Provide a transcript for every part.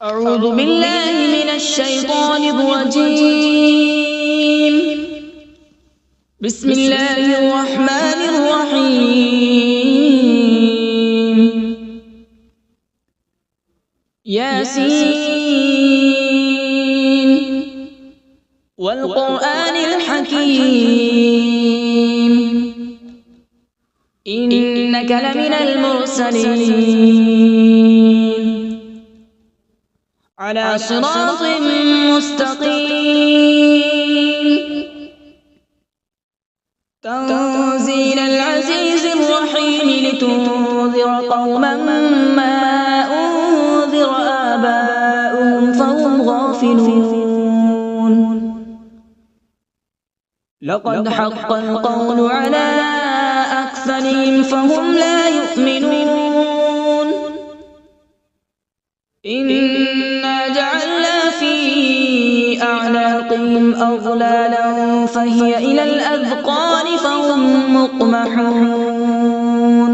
أعوذ بالله من الشيطان الرجيم. بسم الله الرحمن الرحيم. ياسين والقرآن الحكيم إنك لمن المرسلين على صراط مستقيم. تنزيل العزيز الرحيم لتنذر قوما ما أنذر آباؤهم فهم غافلون. لقد حق القول على أكثرهم فهم لا يؤمنون. إنا جعلنا في أعناقهم أغلالا فهي إلى الأذقان فهم مقمحون.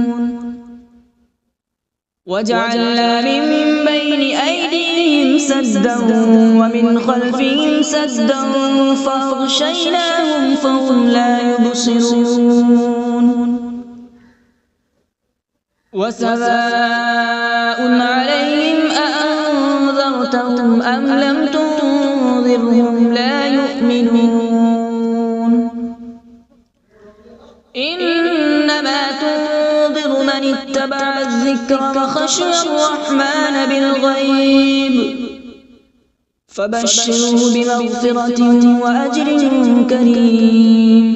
وجعلنا من بين أيديهم سدا ومن خلفهم سدا فأغشيناهم فهم لا يبصرون. وسواء عليهم أأنذرتهم أم لم تنذرهم لا يؤمنون. إنما تنذر من اتبع الذكر وخشي الرحمن بالغيب فبشره بمغفرة وأجر كريم.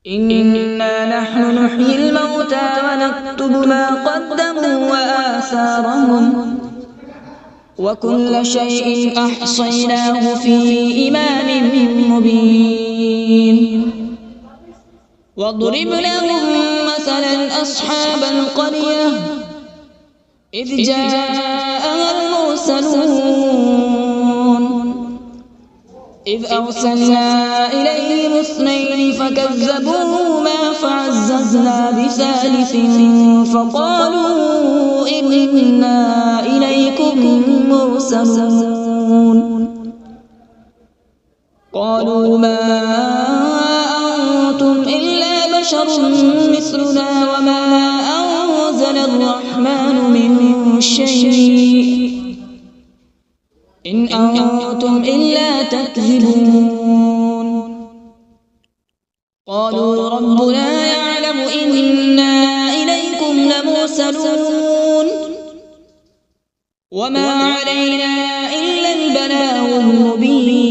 إنا نحن نحيي الموتى ونكتب ما قدموا وآثارهم وكل شيء أحصيناه في إمام مبين. واضرب لهم مثلا أصحاب القرية إذ جاءها المرسلون إذ أرسلنا إليهم اثنين فكذبوهما فعززنا بثالث فقالوا إنا إليكم مرسلون. قالوا ما أنتم إلا بشر مثلنا وما أنزل الرحمن من شيء إن أنتم إلا تكذبون. قالوا ربنا يعلم إنا إليكم لمرسلون وما علينا إلا البلاغ المبين.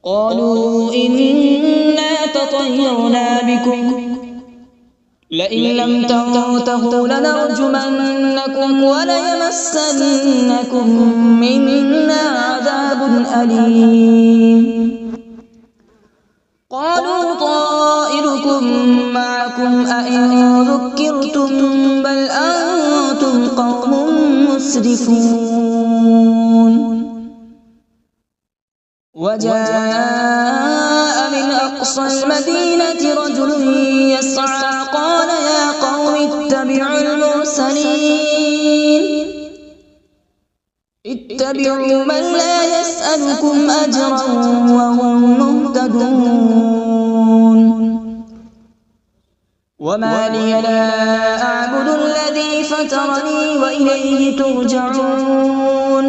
قالوا إنا تطيرنا بكم لئن لم تنتهوا لنرجمنكم وليمسنكم منا عذاب أليم. قالوا طائركم معكم أئن ذكرتم بل أنتم قوم مسرفون. وجاء من أقصى المدينة رجل يسعى قال يا قوم اتبعوا المرسلين اتبعوا من لا يسألكم أجرا وهم مهتدون. وما لي لا أعبد الذي فطرني وإليه ترجعون.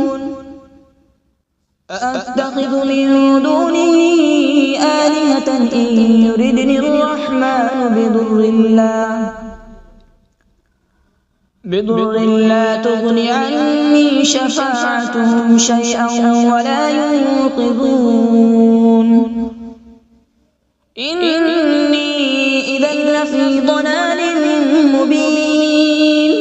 أأتخذ من دونه آلهة إن يردني الرحمن بضر لا تغن عني شفاعتهم شيئا ولا ينقذون. إني إذا لفي ضلال مبين.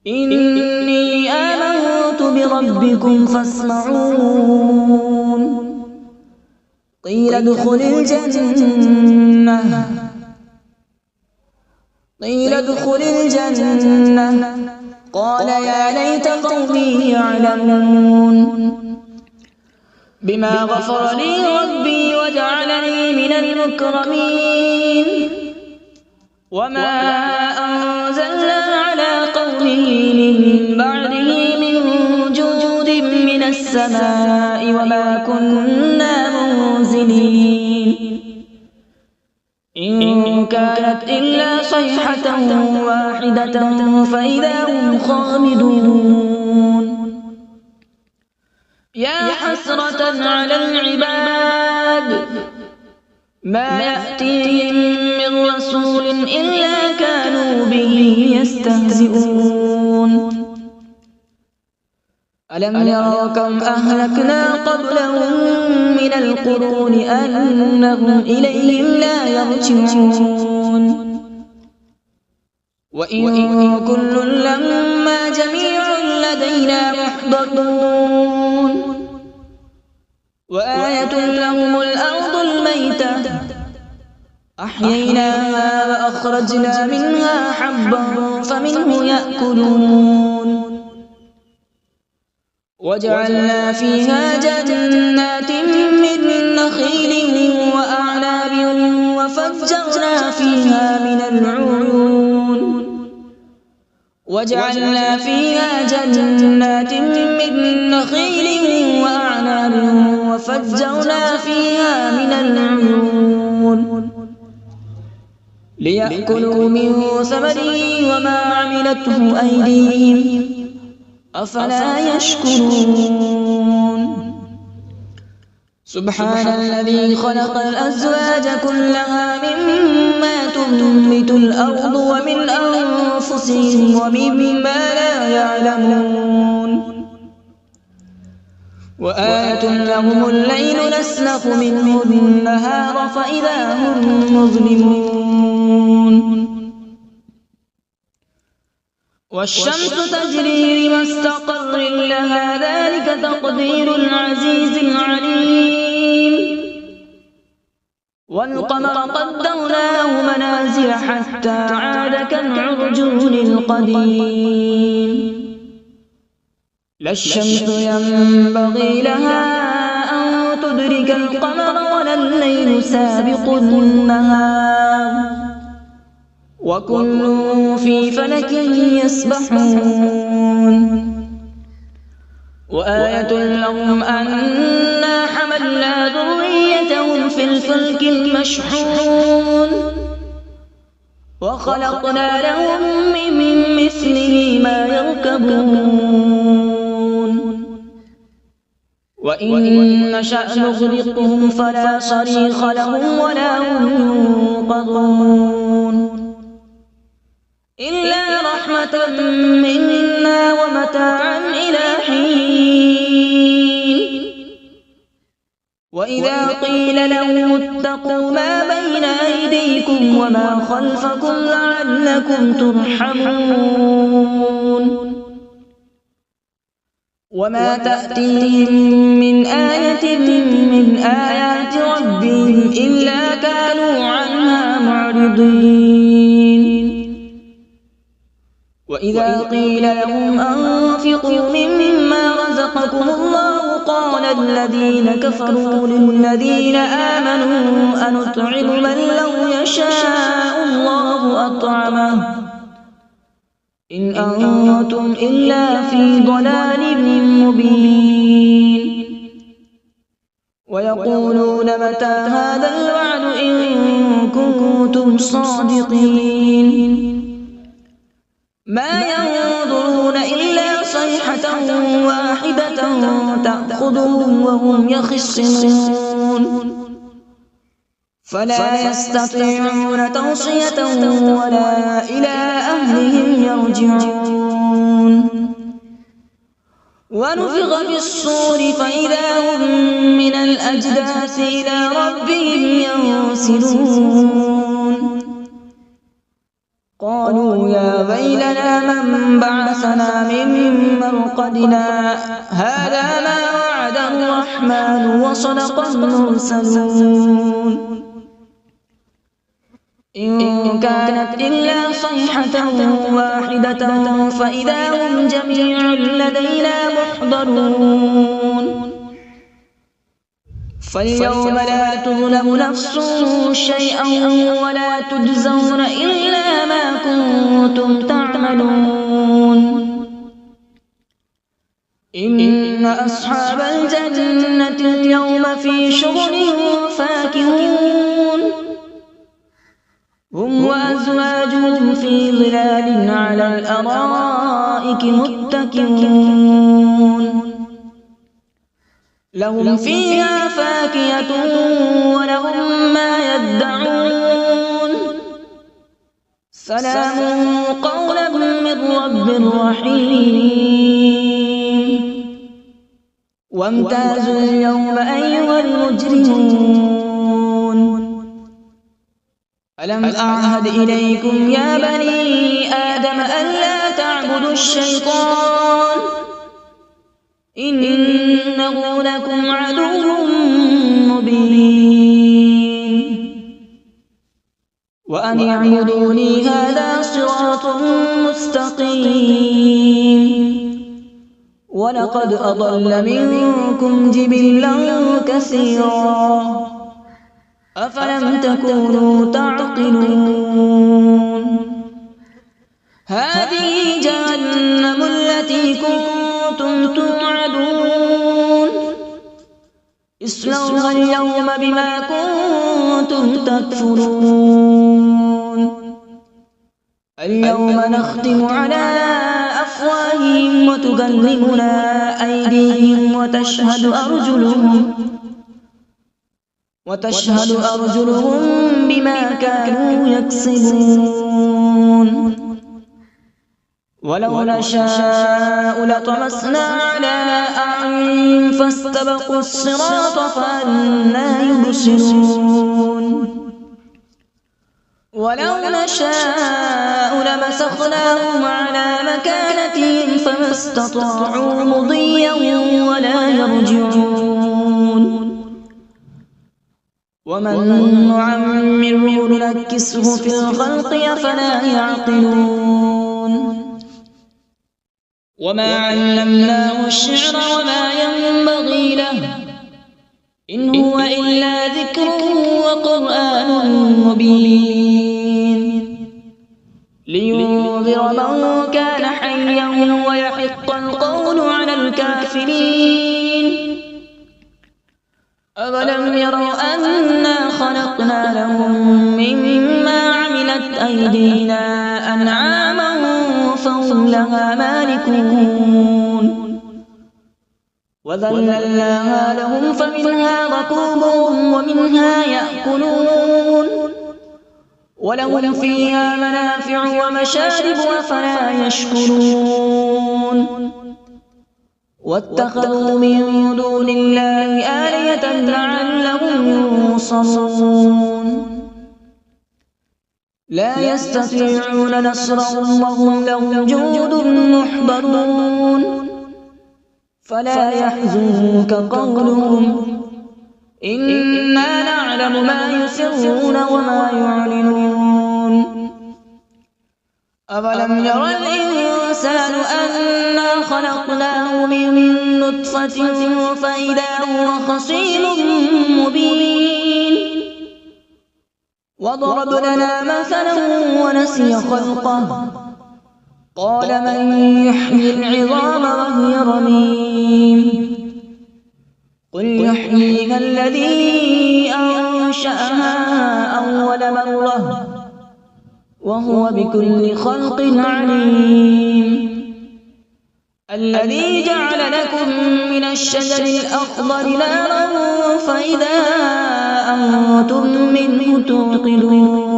إني آمنت بربكم فاسمعون. قيل ادخل الجنة قال يا ليت قومي يعلمون. بما غفر لي ربي وجعلني من المكرمين. وما أنزلنا على من بعده من جود من السماء وما كنا منزلين إن كانت إلا صيحة واحدة فإذا هم خامدون يا حسرة على العباد ما يأتيهم من رسول إلا كانوا به يستهزئون ألم يروا كم أهلكنا قبلهم من القرون أنهم إليهم لا يرجعون وإن كل لما جميع لدينا محضرون وآية لهم الأرض الميتة أحييناها وأخرجنا منها حبا فمنه يأكلون وجعلنا فيها جنات من نخيل وأعناب وفجرنا فيها من العيون وجعلنا فيها جنات من نخيل وأعناب وفجرنا فيها من العيون ليأكلوا من ثمره وما عملته أيديهم أفلا يشكرون سبحان الذي خلق الأزواج كلها مما تنبت الأرض ومن أنفسهم ومما لا يعلمون وآية لهم الليل نسلخ منه النهار فإذا هم مظلمون والشمس تجري لمستقر لها ذلك تقدير العزيز العليم والقمر قدرناه منازل حتى عاد كالعرجون القديم لا الشمس ينبغي لها أن تدرك القمر ولا الليل سابق النهار وكل في فلك يسبحون وآية لهم أنا حملنا ذريتهم في الفلك المشحون وخلقنا لهم من مثله ما يركبون وإن نشأ نغرقهم فلا صريخ لهم ولا هم ينقذون إلا رحمة منا ومتاعا إلى حين وإذا قيل لهم اتقوا ما بين أيديكم وما خلفكم لعلكم ترحمون وما تأتيهم من آية من آيات ربهم إلا كانوا عنها معرضين وإذا قيل لهم أنفقوا مما رزقكم الله قال الذين كفروا للذين آمنوا أنطعم من لو يشاء الله أطعمه إن أنتم إلا في ضلال مبين ويقولون متى هذا الوعد إن كنتم صادقين ما ينظرون إلا صيحة واحدة تأخذهم وهم يخصمون فلا يستطيعون توصية ولا إلى أهلهم يرجعون ونفخ في الصور فإذا هم من الأجداث إلى ربهم ينسلون قالوا يا ويلنا من بعثنا من مرقدنا هذا ما وعد الرحمن وصدق المرسلون إن كانت إلا صيحة واحدة فإذا هم جميع لدينا محضرون فاليوم لا تظلم نفس شيئا ولا تجزون إلا ما كنتم تعملون إن أصحاب الجنة اليوم في شغل فاكهون هم وأزواجهم في ظلال على الأرائك متكئون لهم فيها فاكهة ولهم ما يدعون سلام قولا من رب رحيم وامتازوا اليوم أيها المجرمون ألم أعهد إليكم يا بني آدم ألا تعبدوا الشيطان إنه لكم عدو مبين وأن اعبدوني هذا صراط مستقيم ولقد أضل منكم جبلا كثيرا أفلم تكونوا تعقلون هذه جهنم التي كنتم توعدون اصلوها اليوم بما كنتم تكفرون اليوم نختم على أفواههم وتكلمنا أيديهم وتشهد أرجلهم بما كانوا يكسبون ولو نشاء لطمسنا على أعينهم فاستبقوا الصراط فأنى يبصرون ولو نشاء لمسخناهم على مكانتهم فما استطاعوا مضيا ولا يرجعون ومن نعمره ننكسه في الخلق أفلا يعقلون وما علمناه الشعر وما ينبغي له إن هو إلا ذكر وقرآن مبين لينذر من كان حيا ويحق القول على الكافرين أولم يروا أنا خلقنا لهم مما عملت أيدينا أنعاما فهم لها مالكون وذللناها لهم فمنها ركوبهم ومنها يأكلون ولهم فيها منافع ومشارب أفلا يشكرون واتخذوا من دون الله آلهة لعلهم ينصرون لا يستطيعون نصرهم وهم لهم جند محضرون فلا يحزنك قولهم إنا نعلم ما يسرون وما يعلنون أولم ير الإنسان أنا خلقناه من نطفة فإذا هو خصيم مبين وضرب لنا مثلا ونسي خلقه قال من يحيي العظام وهي رميم قل يحييها الذي أنشأها أول مرة وهو بكل خلق عليم الذي جعل لكم من الشجر الأخضر نارا فإذا أنتم منه توقدون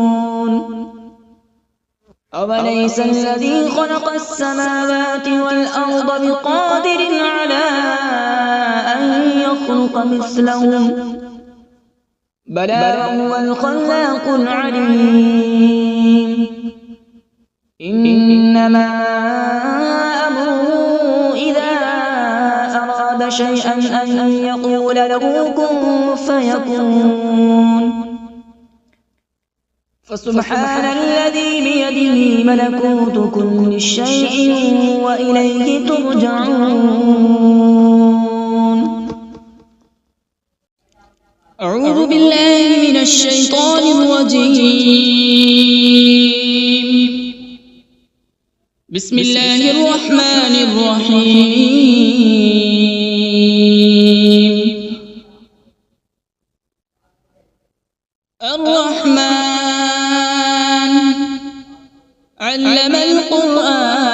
أوليس الذي خلق السماوات والأرض بقادر على أن يخلق مثلهم بلى وهو الخلاق العليم إنما أمره إذا أراد شيئا أن يقول له كن فيكون فسبحان الذي بيده ملكوت كل شيء وإليه ترجعون أعوذ بالله من الشيطان الرجيم بسم الله الرحمن الرحيم. الرحمن علم القرآن،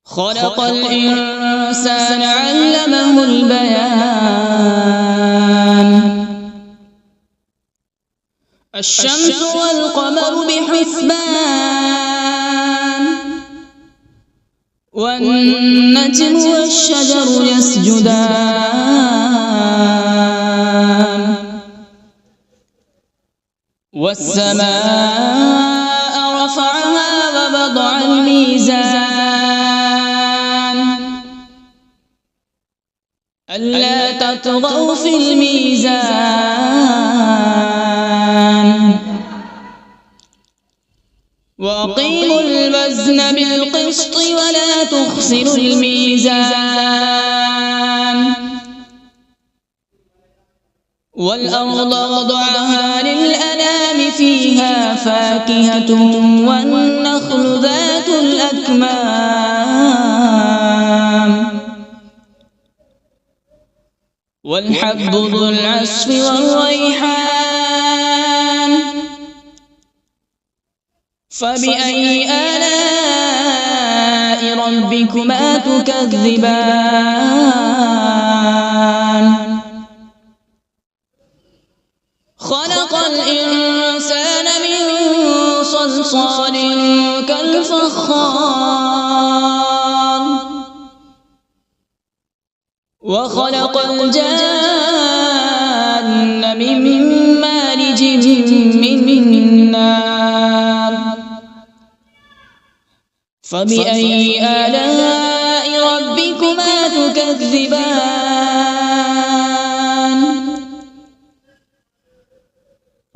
خلق الإنسان علمه البيان. الشمس والقمر بحسبان، والنجم والشجر يسجدان. والسماء رفعها ووضع الميزان، ألا تطغوا في الميزان. وأقيموا الوزن بالقسط ولا تخسروا الميزان. والأرض وضعها للأنام، فيها فاكهة والنخل ذات الأكمام، والحب ذو العصف والريحان. فبأي آلاء ربكما تكذبان؟ خلق الإنسان من صلصال كالفخار، وخلق الجان من مارج من نار. فبأي آلاء ربكما تكذبان؟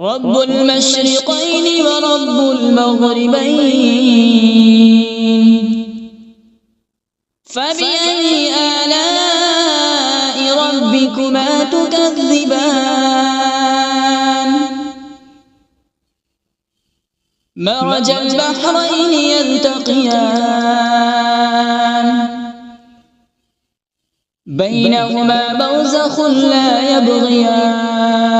رب المشرقين ورب المغربين. فبأي آلاء ربكما تكذبان؟ مرج البحرين يلتقيان، بينهما برزخ لا يبغيان.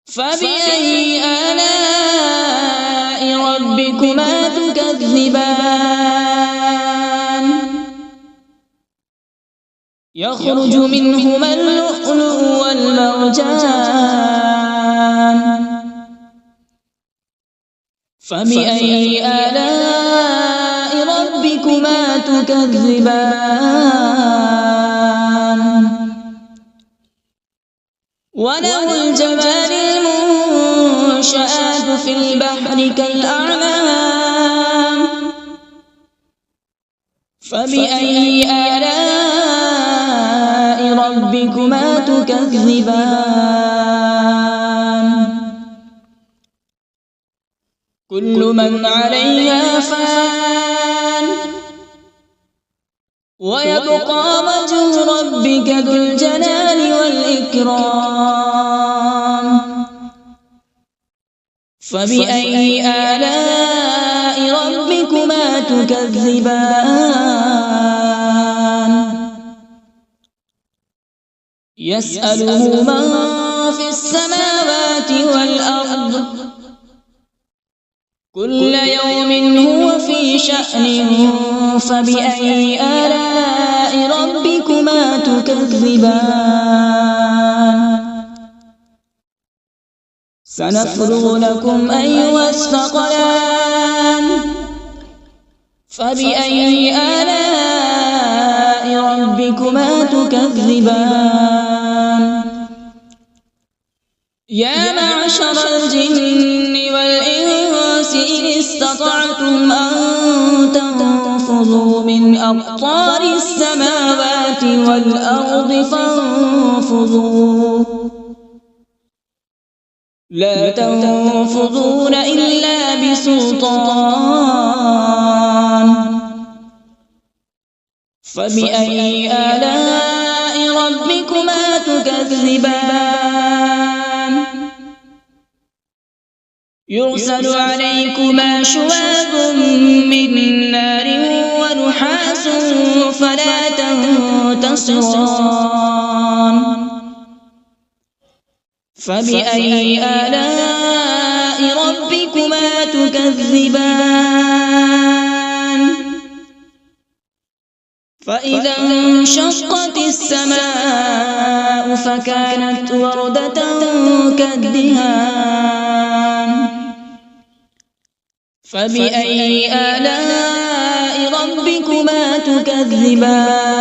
فبأي آلاء ربكما تكذبان؟ يخرج منهما اللؤلؤ والمرجان. فبأي آلاء ربكما تكذبان؟ وله الجوار المنشآت في البحر كالأعلام. فبأي آلاء ربكما تكذبان؟ كل من عليها فان، ويبقى وجه ربك ذو الجلال والإكرام. فبأي آلاء ربكما تكذبان؟ يسأله من في السماوات والأرض، كل يوم هو في شأن. فبأي آلاء ربكما تكذبان؟ سنفرغ لكم أيها الثقلان. فبأي آلاء ربكما تكذبان؟ يا معشر الجن والإنس إن استطعتم أن تنفذوا من أقطار السماوات والأرض فانفذوا، لا تنفذون إلا بسلطان. فبأي آلاء ربكما تكذبان؟ يرسل عليكما شواظ من نار ونحاس فلا تنتصران فبأي آلاء ربكما تكذبان فإذا انشقت السماء فكانت وردة كالدهان فبأي آلاء ربكما تكذبان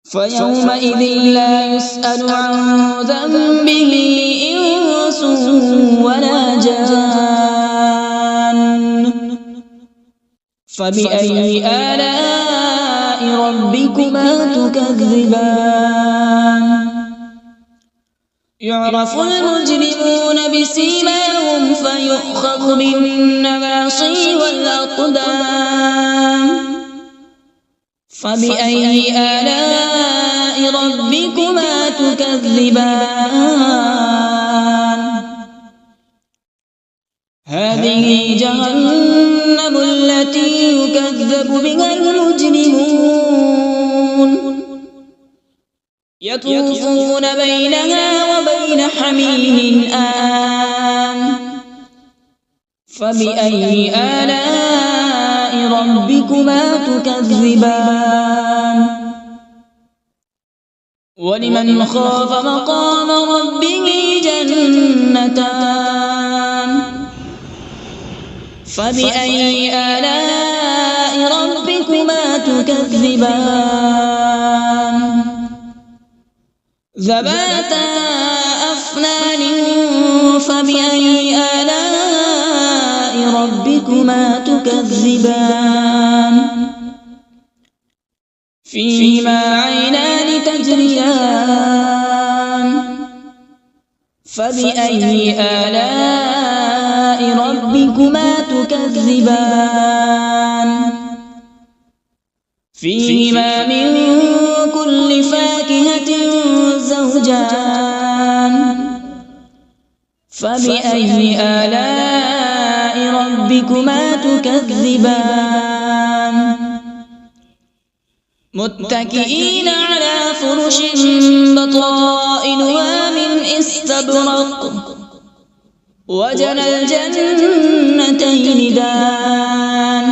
فيومئذ لا يسأل عن ذنبه إنس ولا جان فبأي آلاء ربكما تكذبان يعرف المجرمون بسيماهم فيؤخذ بالنواصي والأقدام فبأي آلاء ربكما تكذبان هذه جهنم التي يكذب بها المجرمون يطوفون بينها وبين حميم آن فبأي آلاء ربكما تكذبان ولمن خاف مقام ربه جنتان فبأي آلاء ربكما تكذبان ذواتا أفنان فبأي آلاء ربكما تكذبان فيهما عينان تجريان فبأي آلاء ربكما تكذبان فيهما من كل فاكهة زوجان فبأي آلاء ربكما تكذبان متكئين على فرش بطائنها من استبرق وجنى الجنتين دان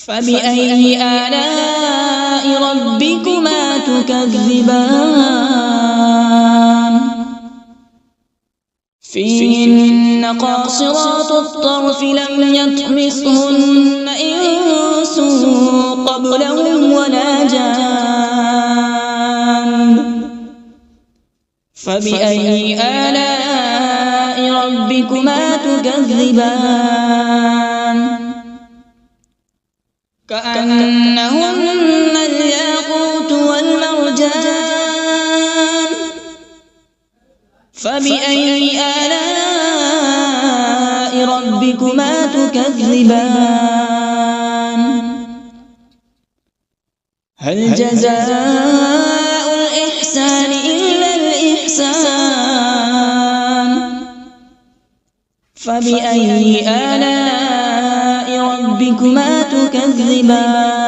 فبأي آلاء ربكما تكذبان فيهن قاصرات الطرف لم يطمثهن إنس قبلهم ولا جان فبأي آلاء ربكما تكذبان كأنهن الياقوت والمرجان فبأي آلاء ربكما تكذبان هل جزاء الإحسان إلا الإحسان فبأي آلاء ربكما تكذبان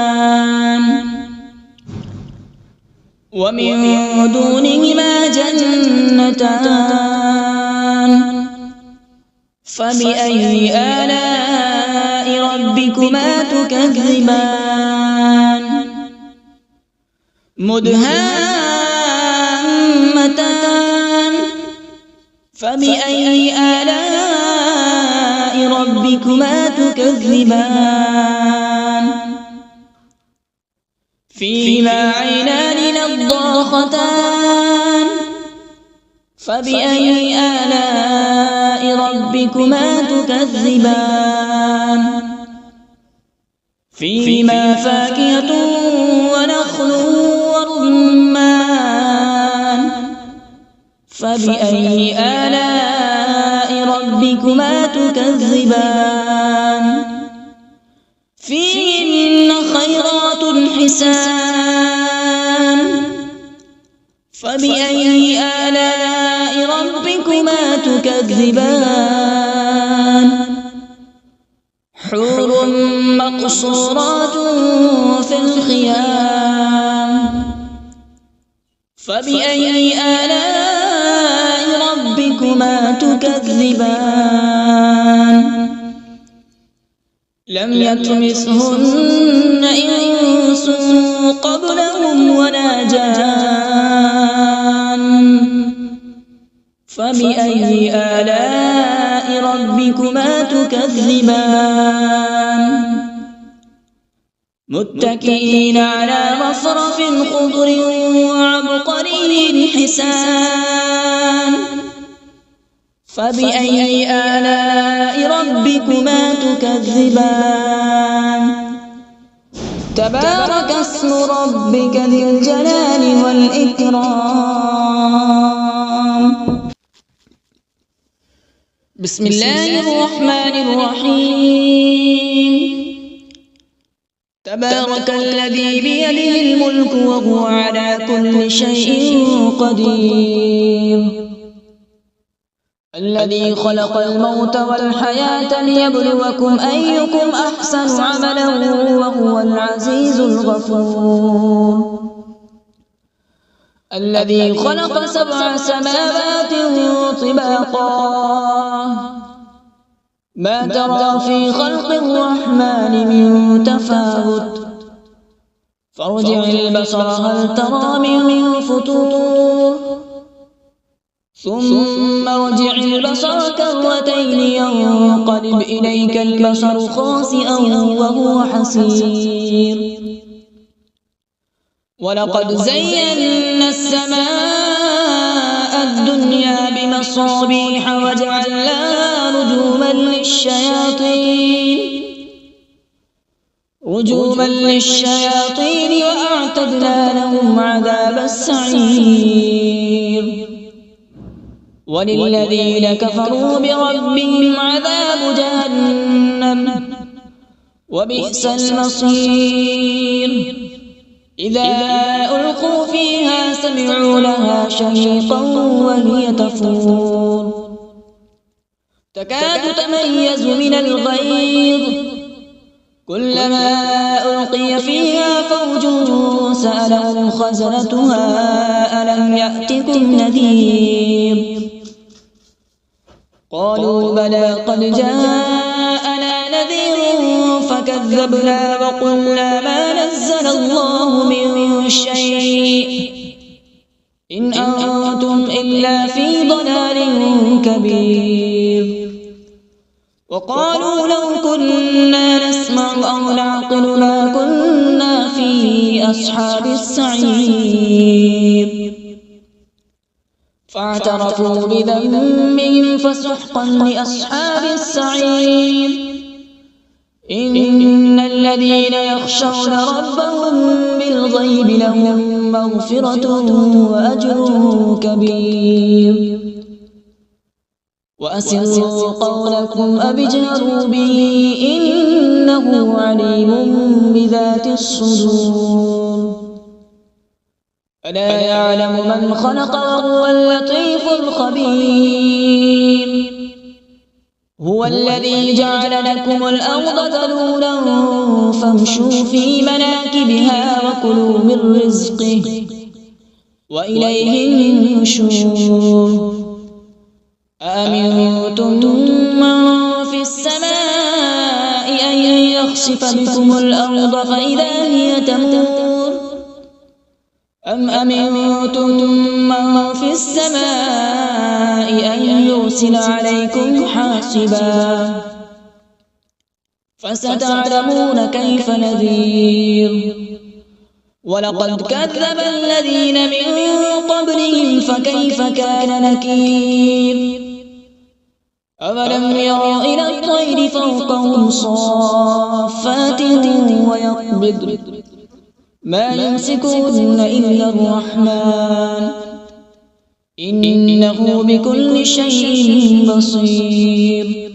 ومن دونهما جنتان فبأي آلاء ربكما تكذبان مدهامتان فبأي آلاء ربكما تكذبان فيهما عينان نضاختان فبأي آلاء ربكما تكذبان فيهما فاكهة ونخل ورمان فبأي آلاء ربكما تكذبان فيهن خيرات حسان فبأي آلاء ربكما ربكما تكذبان حور مقصورات في الخيام فبأي آلاء ربكما تكذبان لم يطمثهن إنس قبلهم ولا جان فبأي آلاء ربكما تكذبان متكئين على رفرف خضر وعبقري حسان فبأي آلاء ربكما تكذبان تبارك اسم ربك ذي الجلال والإكرام بسم الله الرحمن الرحيم تبارك الذي بيده الملك وهو على كل شيء قدير الذي خلق الموت والحياة ليبلوكم أيكم أحسن عملا وهو العزيز الغفور الذي خلق 7 سماوات طباقا ما ترى في خلق الرحمن من تفاوت فارجع البصر هل ترى من فطور ثم ارجع البصر كرتين ينقلب إليك البصر خاسئا وهو حسير ولقد زينا السماء الدنيا بمصابيح وجعلناها رجوما للشياطين وأعتدنا لهم عذاب السعير وللذين كفروا بربهم عذاب جهنم وبئس المصير إذا ألقوا فيها سمعوا لها شهيقا وهي تفور تكاد تميز من الغيظ كلما ألقي فيها فوج سألهم خزنتها ألم يأتكم نذير قالوا بلى قد جاءنا نذير فكذبنا وقلنا ما نزل الله من شيء إن أنتم إلا في ضلال كبير وقالوا لو كنا نسمع أو نعقل ما كنا في أصحاب السعير فاعترفوا بذنبهم فسحقا لأصحاب السعير إن الذين يخشون ربهم بالغيب لهم مغفرة وأجر كبير وأسروا قولكم أو اجهروا به إنه عليم بذات الصدور ألا يعلم من خلق وهو اللطيف الخبير هو الذي جعل لكم الأرض ذلولا فامشوا في مناكبها وكلوا من رزقه وإليه النشور أأمنتم من في السماء أن يخسف بكم الأرض فإذا هي تمور أم أمنتم من في السماء أن يرسل عليكم حاصبا فستعلمون كيف نذير ولقد كذب الذين من قبلهم فكيف كان نكير أولم يروا إلى الطير فوقهم صافات ويقبض ما يمسكون إلا الرحمن إنه بكل شيء بصير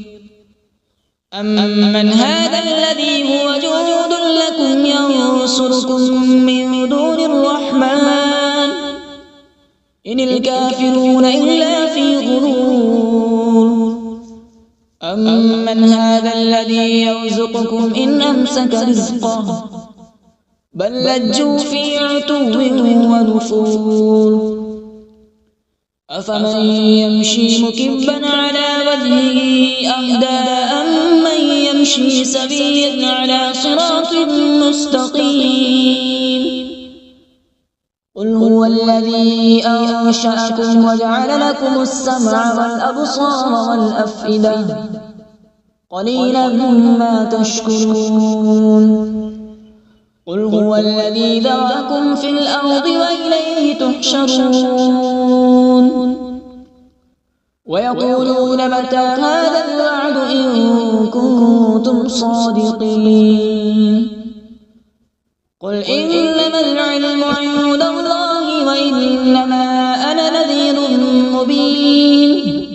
أمن هذا الذي هو جند لكم ينصركم من دون الرحمن إن الكافرون إلا في غرور أمن هذا الذي يرزقكم إن أمسك رزقه بل لجوا في عتو ونفور أفمن يمشي مكبا على وجهه أهدى أمن يمشي سويا على صراط مستقيم قل هو الذي أنشأكم وجعل لكم السمع والأبصار والأفئدة قليلا ما تشكرون قل هو الذي ذرأكم في الأرض وإليه تحشرون ويقولون متى هذا الوعد إن كنتم صادقين قل إنما العلم عند الله وإنما أنا نذير مبين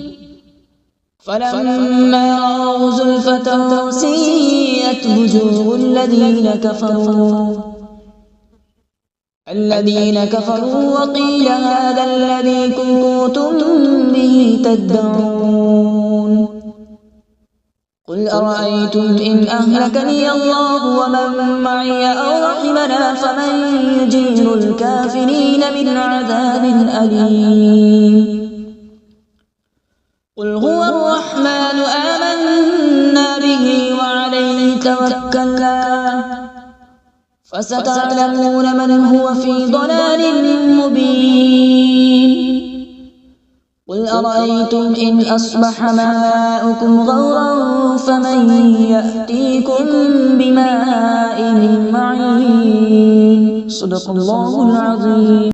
فلما رأوا زلفة سيئت وجوه الذين كفروا وقيل هذا الذي كنتم به تدعون قل أرأيتم إن أهلكني الله ومن معي أو رحمنا فمن يجير الكافرين من عذاب أليم قل هو الرحمن آمنا به وعليه توكلنا فستعلمون من هو في ضلال مبين قل أرأيتم إن أصبح ماؤكم غورا فمن يأتيكم بماء معين صدق الله العظيم.